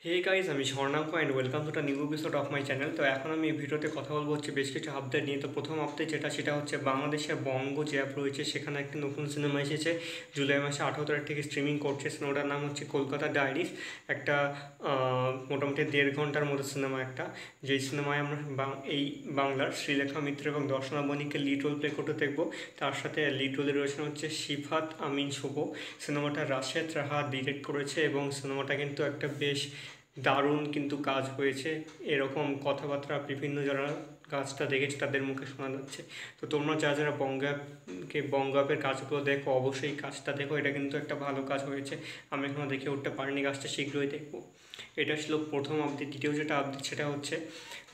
হে guys, আমি Swarnanka and welcome to the new episode of my channel. তো এখন আমি এই ভিডিওতে কথা বলবো হচ্ছে বেশ কিছু আপডেট নিয়ে। তো প্রথম আপডেট সেটা হচ্ছে বাংলাদেশের বঙ্গ যে অ্যাপ রয়েছে সেখানে একটা নতুন সিনেমা এসেছে। জুলাই মাসে 18 তারিখ থেকে স্ট্রিমিং করছে। সিনেমাটার নাম হচ্ছে কলকাতা ডায়েরিস। একটা মোটামুটি 1.5 ঘন্টার মতো সিনেমা একটা, যেই সিনেমায় আমরা এই বাংলার শ্রীলেখা মিত্র এবং দর্শনা বণিককে লিড রোল প্লে করতে দেখবো। তার সাথে লিড রোলে রয়েছেন হচ্ছে সিফাত আমিন শুভ। সিনেমাটা রাশেদ রাহা ডিরেক্ট করেছে এবং সিনেমাটা কিন্তু একটা বেশ দারুণ কিন্তু কাজ হয়েছে, এরকম কথাবার্তা বিভিন্ন যারা কাজটা দেখেছে তাদের মুখে শোনা যাচ্ছে। তো তোমরা যারা বঙ্গ অ্যাপের কাজগুলো দেখো অবশ্যই কাজটা দেখো, এটা কিন্তু একটা ভালো কাজ হয়েছে। আমি এখনও দেখে উঠতে পারিনি, কাজটা শীঘ্রই দেখবো। এটা ছিল প্রথম আপডেট। দ্বিতীয় যেটা আপডেট সেটা হচ্ছে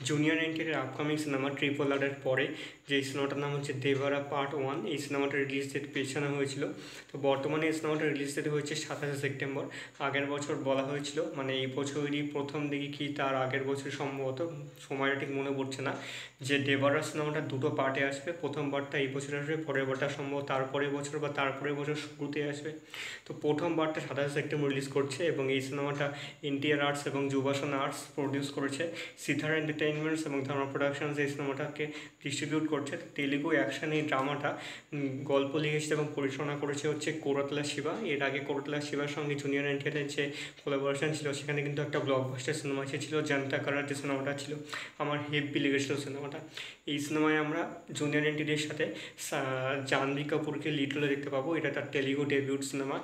জুনিয়র এনটিআরের আপকামিং সিনেমা ট্রিপল আরের পরে যে সিনেমাটার নাম হচ্ছে দেভারা পার্ট 1, এই সিনেমাটার রিলিজ ডেট পেছানো হয়েছিল। তো বর্তমানে এই সিনেমাটার রিলিজ ডেট হয়েছে 27 সেপ্টেম্বর। আগের বছর বলা হয়েছিল, মানে এই বছরই প্রথম দিকে কি তার আগের বছর সম্ভবত, সময়টা ঠিক মনে পড়ছে না, যে দেভারা সিনেমাটা দুটো পার্টে আসবে। প্রথম পার্টটা এই বছর আসবে, পরের পার্টটা সম্ভবত তারপরের বছর বা তারপরের বছর শুরুতে আসবে। তো প্রথম পার্টটা 27 সেপ্টেম্বর রিলিজ করছে এবং এই সিনেমাটা এনটিআর আর্টস এবং যুবাসন আর্টস প্রডিউস করেছে। সিথার এন্টারটেইনমেন্টস এবং ধর্মা প্রোডাকশনস এই সিনেমাটাকে ডিস্ট্রিবিউট করছে। তেলুগু অ্যাকশন এই ড্রামাটা গল্প লিখেছে এবং পরিচালনা করেছে হচ্ছে কোরতলা শিবা। এর আগে কোরতলা শিবার সঙ্গে জুনিয়র এনটিআরের যে কোলাবোরেশন ছিল সেখানে কিন্তু একটা ব্লকবাস্টার সিনেমা এসেছিল, জনতা কারার যে সিনেমাটা ছিল, আমার হেভি লেগেছিল সিনেমাটা। এই সিনেমায় আমরা জুনিয়র এনটিআরের সাথে জাহ্নবী কাপুরকে লিড রোলে দেখতে পাবো, এটা তার তেলুগু ডেবিউট সিনেমা।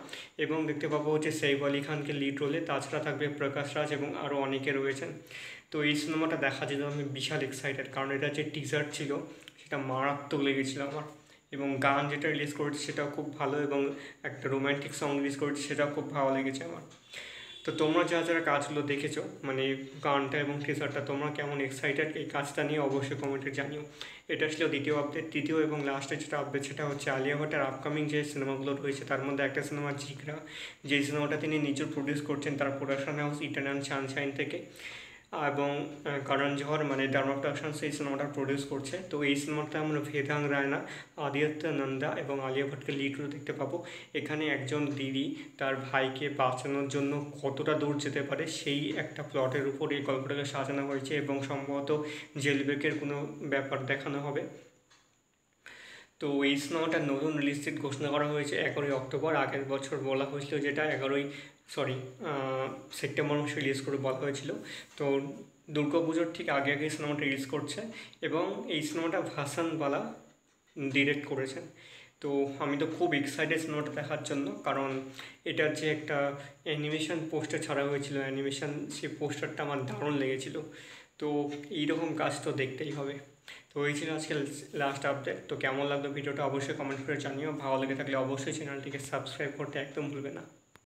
এবং দেখতে পাবো হচ্ছে সৈফ আলী খানকে লিড রোলে, তাছাড়া থাকবে প্রকাশ রাজ এবং আরও অনেকে রয়েছেন। তো এই সিনেমাটা দেখা যেত, আমি বিশাল এক্সাইটেড, কারণ এটা যে টিজার ছিল সেটা মারাত্মক লেগেছিল আমার। এবং গান যেটা রিলিজ করেছে সেটাও খুব ভালো, এবং একটা রোম্যান্টিক সং রিলিজ করেছে সেটাও খুব ভালো লেগেছে আমার। তো তোমরা যারা কাজগুলো দেখেছো, মানে গানটা এবং টিজারটা, তোমরা কেমন এক্সাইটেড এই কাজটা নিয়ে অবশ্যই কমেন্টে জানিও। এটা ছিল দ্বিতীয় আপডেট। তৃতীয় এবং লাস্টের যেটা আপডেট সেটা হচ্ছে আলিয়া ভাটের আপকামিং যে সিনেমাগুলো রয়েছে তার মধ্যে একটা সিনেমা জিগরা, যে সিনেমাটা তিনি নিজের প্রডিউস করছেন তার প্রোডাকশন হাউস ইটারনাল সানশাইন থেকে, এবং করণ জোহর মানে ধর্মা প্রোডাকশনস এই সিনেমাটা প্রডিউস করছে। তো এই সিনেমাটা আমরা ভেদাং রায়না, আদিত্য নন্দা এবং আলিয়া ভট্টকে লিড রোলে দেখতে পাবো। এখানে একজন দিদি তার ভাইকে বাঁচানোর জন্য কতটা দূর যেতে পারে সেই একটা প্লটের উপর এই গল্পটাকে সাজানো হয়েছে, এবং সম্ভবত জেলব্রেকের কোনো ব্যাপার দেখানো হবে। তো এই সিনেমাটার নতুন রিলিজ ডেট ঘোষণা করা হয়েছে 11ই অক্টোবর। আগের বছর বলা হয়েছিল যেটা সেপ্টেম্বর মাসে রিলিজ করে বলা হয়েছিল। তো দুর্গাপুজোর ঠিক আগে আগে সিনেমাটা রিলিজ করছে, এবং এই সিনেমাটা ভাসানবালা ডিরেক্ট করেছেন। তো আমি তো খুব এক্সাইটেড সিনেমাটা দেখার জন্য, কারণ এটার যে একটা অ্যানিমেশন পোস্টার ছাড়া হয়েছিল, অ্যানিমেশন সেই পোস্টারটা আমার দারুণ লেগেছিল। তো এইরকম কাজ তো দেখতেই হবে। তো এই ছিল আজকে লাস্ট আপডেট। তো কেমন লাগলো ভিডিওটা অবশ্যই কমেন্ট করে জানিও। ভালো লেগে থাকলে অবশ্যই চ্যানেলটিকে সাবস্ক্রাইব করতে একদম ভুলবে না।